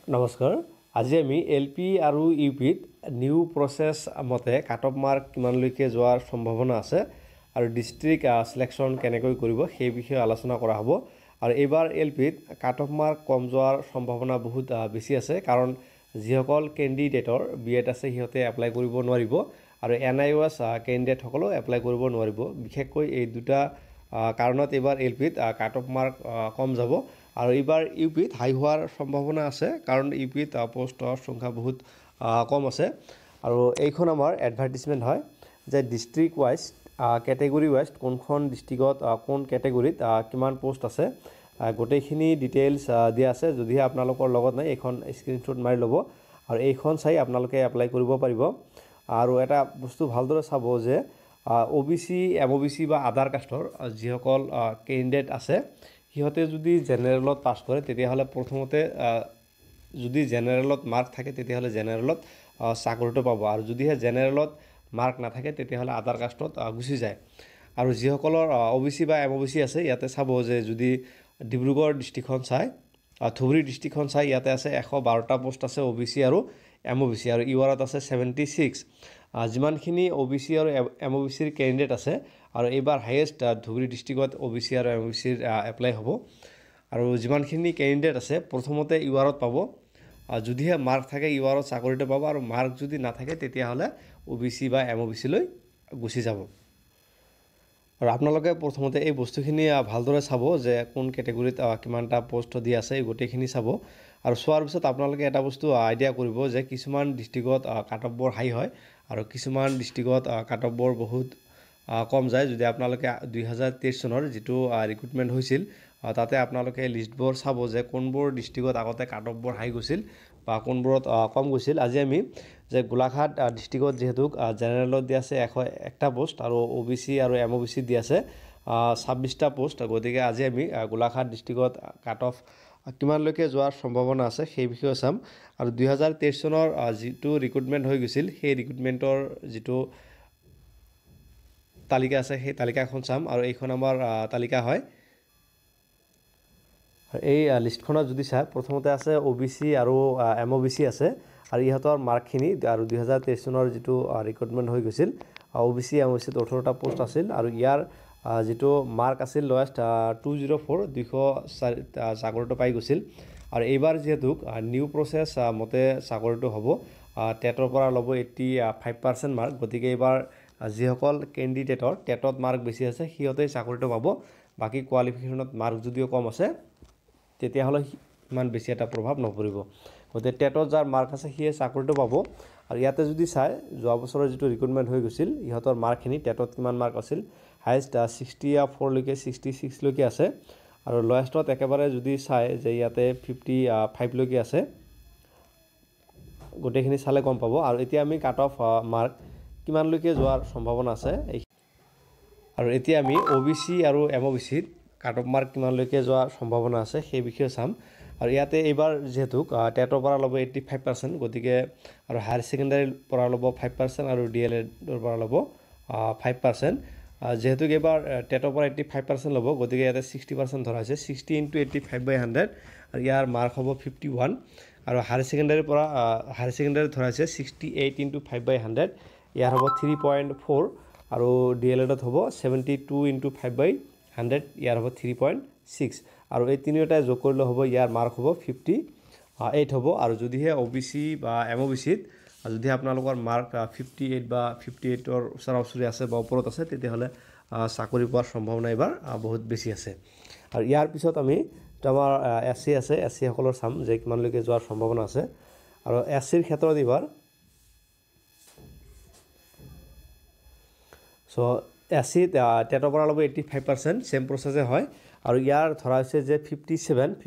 নমস্কাৰ আজি আমি এলপি আৰু ইউপিত নিউ প্ৰসেস মতে কাট অফ মাৰ্ক কিমানলৈকে যোৱাৰ সম্ভাৱনা আছে আৰু ডিস্ট্ৰিক্ট সিলেকশন কেনেকৈ কৰিব সেই বিষয়ে আলোচনা কৰা হ'ব আৰু এবাৰ এলপিত কাট অফ মাৰ্ক কম যোৱাৰ সম্ভাৱনা বহুত বেছি আছে কাৰণ যিসকল ক্যান্ডিডেটৰ বিএড আছে সিহঁতে এপ্লাই কৰিব নোৱাৰিব আৰু এনআইওএস ক্যান্ডিডেট সকলো এপ্লাই কৰিব নোৱাৰিব বিশেষকৈ এই দুটা কাৰণত এবাৰ এলপিত কাট অফ মাৰ্ক কম যাব আৰু এবাৰ ইউপিত হাই হোৱাৰ সম্ভাৱনা আছে কাৰণ ইউপিত পোষ্টৰ সংখ্যা বহুত কম আছে আৰু এইখন আমাৰ এডভাৰটাইজমেন্ট হয় যে ডিস্ট্ৰিক্ট ওয়াইজ ক্যাটেগৰি ওয়াইজ কোনখন ডিস্ট্ৰিক্টত কোন ক্যাটেগৰিত কিমান পোষ্ট আছে গোটেইখিনি ডিটেইলছ দিয়া আছে যদি আপোনালোকৰ লগত নাই এখন স্ক্ৰিনশ্বট মাৰি ল'ব আৰু এইখন চাই আপোনালোকে এপ্লাই কৰিব পাৰিব আৰু এটা বস্তু ভালদৰে চাব যে ওবিসি এমওবিসি বা আদাৰ কাষ্টৰ যিসকল ক্যান্ডিডেট আছে সিহঁতে যদি জেনাৰেলত পাছ কৰে তেতিয়াহলে প্ৰথমতে যদি জেনাৰেলত মাৰ্ক থাকে তেতিয়াহলে জেনাৰেলত চাকৰিটো পাব আৰু যদিহে জেনাৰেলত মাৰ্ক নাথাকে তেতিয়াহলে আদাৰ কাষ্টত গুচি যায় আৰু যিসকলৰ ওবিসি বা এমওবিসি আছে ইয়াতে চাব যে যদি ডিব্ৰুগড় ডিস্ট্ৰিক্টখন চাই ধুবুৰী ডিস্ট্ৰিক্টখন চাই ইয়াতে আছে 112টা পোষ্ট আছে ওবিসি আৰু এমওবিসি আৰু ইউআৰত আছে 76 যিমানখিনি ওবিসি আৰু এমওবিসিৰ ক্যান্ডিডেট আছে আৰু এবাৰ হাইয়েষ্ট ধুবুৰী ডিস্ট্ৰিক্টত ওবিসি আৰু এমওবিসিৰ এপ্লাই হ'ব আৰু যিমানখিনি ক্যান্ডিডেট আছে প্ৰথমতে ইউআৰত পাব যদিহে মাৰ্ক থাকে ইউআৰত চাকৰিটো পাব আৰু মাৰ্ক যদি নাথাকে তেতিয়াহলে ওবিসি বা এমওবিসি লৈ গুচি যাব আৰু আপোনালোকে প্ৰথমতে এই বস্তুখিনি ভালদৰে চাব যে কোন ক্যাটেগৰিত কিমানটা পোষ্ট দি আছে এই গোটেইখিনি চাব আৰু চোৱাৰ পিছত আপোনালোকে এটা বস্তু আইডিয়া কৰিব যে কিছুমান ডিস্ট্ৰিক্টত কাট অফ বৰ হাই হয় আৰু কিছুমান ডিস্ট্ৰিক্টত কাট অফ বৰ বহুত কম যায় যদি আপোনালোকে 2023 চনৰ যেটো ৰিক্ৰুটমেন্ট হৈছিল তাতে আপোনালোকে লিষ্টবোৰ চাব যে কোনবোৰ ডিস্ট্ৰিক্টত আগতে কাট অফ বৰ হাই গৈছিল বা কোনবোৰত কম গৈছিল আজি আমি যে গোলাঘাট ডিস্ট্ৰিক্টত যেহেতু জেনাৰেলত দি আছে 101টা পোষ্ট আৰু ওবিসি আৰু এমওবিসি দি আছে 26টা পোষ্ট গতিকে আজি আমি গোলাঘাট ডিস্ট্ৰিক্টত কাট অফ কিমানলৈকে যোৱাৰ সম্ভাৱনা আছে সেই বিষয়ে চাম আৰু 2023 চনৰ যেটো ৰিক্ৰুটমেন্ট হৈ গৈছিল সেই ৰিক্ৰুটমেন্টৰ যেটো তালিকা আছে সেই তালিকাখন চাম আৰু এইখন আমাৰ তালিকা হয় এই লিষ্টখনত যদি চাই প্ৰথমতে আছে ওবিসি আৰু এমওবিসি আছে আৰু ইহঁতৰ মাৰ্কখিনি আৰু 2023 চনৰ যেটো ৰিক্ৰুটমেন্ট হৈ গৈছিল ওবিসি এমওবিসি 18টা পোষ্ট আছিল আৰু ইয়াৰ যেটো মাৰ্ক আছিল লোয়েষ্ট 204 204 চাকৰিটো পাই গৈছিল আৰু এইবাৰ যেহেতু নিউ প্ৰসেস মতে চাকৰিটো হ'ব টেটৰ পৰা ল'ব 85% মাৰ্ক গতিকে এইবাৰ যিসকল ক্যান্ডিডেটৰ টেটত মাৰ্ক বেছি আছে সিহঁতে চাকৰিটো পাব বাকি কোৱালিফিকেশনত মাৰ্ক যদিও কম আছে তেতিয়াহলে ইমান বেছি এটা প্ৰভাৱ নপৰিব গতিকে টেটত যাৰ মাৰ্ক আছে সিয়ে চাকৰিটো পাব আৰু ইয়াতে যদি চাই যোৱা বছৰৰ যেটো ৰিক্ৰুটমেন্ট হৈ গৈছিল ইহঁতৰ মাৰ্কখিনি টেটত কিমান মাৰ্ক আছিল হাইয়েষ্ট 64 লৈকে 66 লৈকে আছে আৰু লোয়েষ্টত একেবাৰে যদি চাই যে ইয়াতে 55 লৈকে আছে গোটেইখিনি চালে গম পাব আৰু এতিয়া আমি কাট অফ মাৰ্ক কিমানলৈকে যোৱাৰ সম্ভাৱনা আছে আৰু এতিয়া আমি ওবিসি আৰু এমওবিসিত কাট অফ মাৰ্ক কিমানলৈকে যোৱাৰ সম্ভাৱনা আছে সেই বিষয়ে চাম আৰু ইয়াতে এবাৰ যেহেতু টেটৰ পৰা ল'ব 85% গতিকে আৰু হায়াৰ সেকেন্ডাৰীৰ পৰা ল'ব 5% আৰু ডিএলএডৰ পৰা ল'ব 5% যেহেতু এবাৰ টেটৰ পৰা 85% ল'ব গতিকে ইয়াতে 60% ধৰা হৈছে 60 * 85/100 আৰু ইয়াৰ মাৰ্ক হ'ব 51 আৰু হায়াৰ সেকেন্ডাৰীৰ পৰা হায়াৰ সেকেন্ডাৰী ধৰা হৈছে 68 * 5/100 ইয়াৰ হ'ব 3.4 আৰু ডিএলএডত হ'ব 72 * 5/100 ইয়াৰ হ'ব 3.6 আৰু এই তিনিটাই যোগ কৰিলে হ'ব ইয়াৰ মাৰ্ক হ'ব 58 হ'ব আৰু যদিহে ওবিসি বা এমওবিসিত যদি আপোনালোকৰ মাৰ্ক 58 বা 58ৰ ওচৰা-ওচৰি আছে বা ওপৰত আছে তেতিয়াহলে চাকৰি পোৱাৰ সম্ভাৱনা এবাৰ বহুত বেছি আছে আৰু ইয়াৰ পিছত আমি আমাৰ এসসি আছে এসসি সকলৰ চাম যে কিমানলৈকে যোৱাৰ সম্ভাৱনা আছে আৰু এসসিৰ ক্ষেত্ৰত এবাৰ সো এসসি টেটৰ পৰা ল'ব 85% সেম প্ৰসেসে হয় আৰু ইয়াৰ ধৰা হৈছে যে 57 *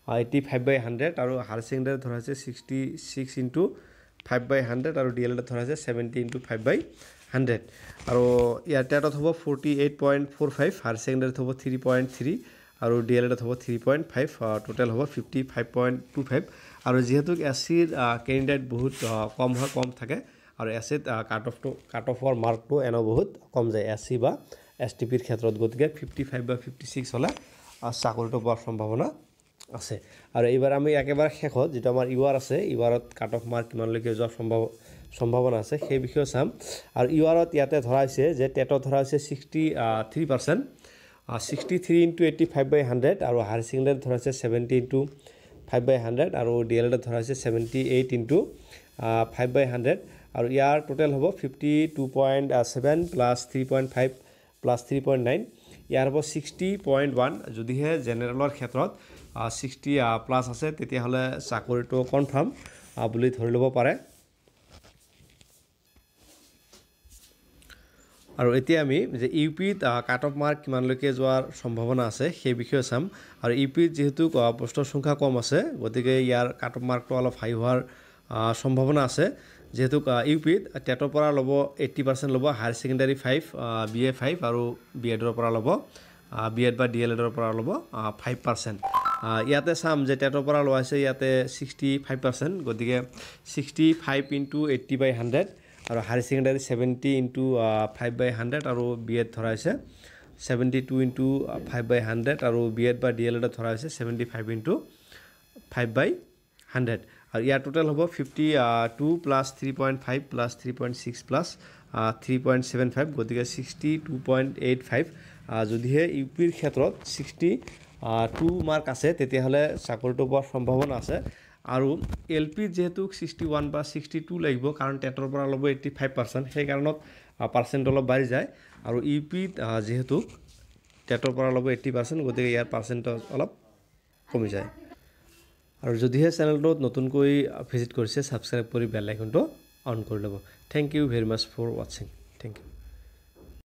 85/100 আৰু হায়াৰ সেকেন্ডাৰী ধৰা হৈছে 66 * 5/100 আৰু ডিএলএড ধৰা হৈছে 70 * 5/100 আৰু ইয়াৰ টেটত হ'ব 48.45 হায়াৰ সেকেন্ডাৰীত হ'ব 3.3 আৰু ডিএলএডত হ'ব 3.5 টোটাল হ'ব 55.25 আৰু যেহেতু এসসিৰ ক্যান্ডিডেট বহুত কম থাকে আৰু এসসিত কাট অফৰ মাৰ্কটো এনো বহুত কম যায় এসসি বা এসটিপিৰ ক্ষেত্ৰত গতিকে 55 বা 56 হলে চাকৰিটো পোৱাৰ সম্ভাৱনা আছে আৰু এইবাৰ আমি একেবাৰে শেষত যেটো আমাৰ ইউআৰ আছে ইউআৰত কাট অফ মাৰ্ক কিমানলৈকে যোৱাৰ সম্ভাৱনা আছে সেই বিষয়ে চাম আৰু ইউআৰত ইয়াতে ধৰা হৈছে যে টেটত ধৰা হৈছে 63%, 63 into 85/100 আৰু হায়াৰ ছেকেণ্ডাৰীত ধৰা হৈছে 70 into 5/100 আৰু ডিএলএডত ধৰা হৈছে 78 into 5/100 আৰু ইয়াৰ টোটেল হ'ব 52.7 প্লাছ 3.5 প্লাছ 3.9 ইয়াৰ হ'ব 60.1 যদিহে জেনেৰেলৰ ক্ষেত্ৰত 60 প্লাছ আছে তেতিয়াহ'লে চাকৰিটো কনফাৰ্ম বুলি ধৰি ল'ব পাৰে আৰু এতিয়া আমি যে ইউপিত কাট অফ মাৰ্ক কিমানলৈকে যোৱাৰ সম্ভাৱনা আছে সেই বিষয়ে চাম আৰু ইউপিত যেহেতু প্ৰশ্নৰ সংখ্যা কম আছে গতিকে ইয়াৰ কাট অফ মাৰ্কটো অলপ হাই হোৱাৰ সম্ভাৱনা আছে যেহেতু ইউপিত টেটৰ পৰা ল'ব 80% ল'ব হায়াৰ ছেকেণ্ডাৰী 5 BA 5 আৰু বিএডৰ পৰা ল'ব বিএড বা ডিএলএডৰ পৰা ল'ব 5% ইয়াতে চাম যে টেটৰ পৰা লোৱা হৈছে ইয়াতে 65% গতিকে 65 into 80/100 আৰু হায়াৰ ছেকেণ্ডাৰী 70 into 5/100 আৰু বিএড ধৰা হৈছে 72 into 5/100 আৰু বিএড বা ডিএলএডত ধৰা হৈছে 75 into 5/100 আৰু ইয়াৰ টোটেল হ'ব 52 প্লাছ 3.5 প্লাছ 3.6 প্লাছ 3.75 গতিকে 62.85 যদিহে ইউপিৰ ক্ষেত্ৰত 62 মাৰ্ক আছে তেতিয়াহ'লে চাকৰিটো পোৱাৰ সম্ভাৱনা আছে আৰু এলপিত যেহেতু 61 বা 62 লাগিব কাৰণ টেটৰ পৰা ল'ব 85% সেই কাৰণত পাৰ্চেণ্ট অলপ বাঢ়ি যায় আৰু ইউপিত যেহেতু টেটৰ পৰা ল'ব 80% গতিকে ইয়াৰ পাৰ্চেণ্টেজ অলপ কমি যায় আৰু যদিহে চেনেলটোত নতুনকৈ ভিজিট কৰিছে ছাবস্ক্ৰাইব কৰি বেল আইকনটো অন কৰি ল'ব thank you very much for ৱাচিং থ্যাংক ইউ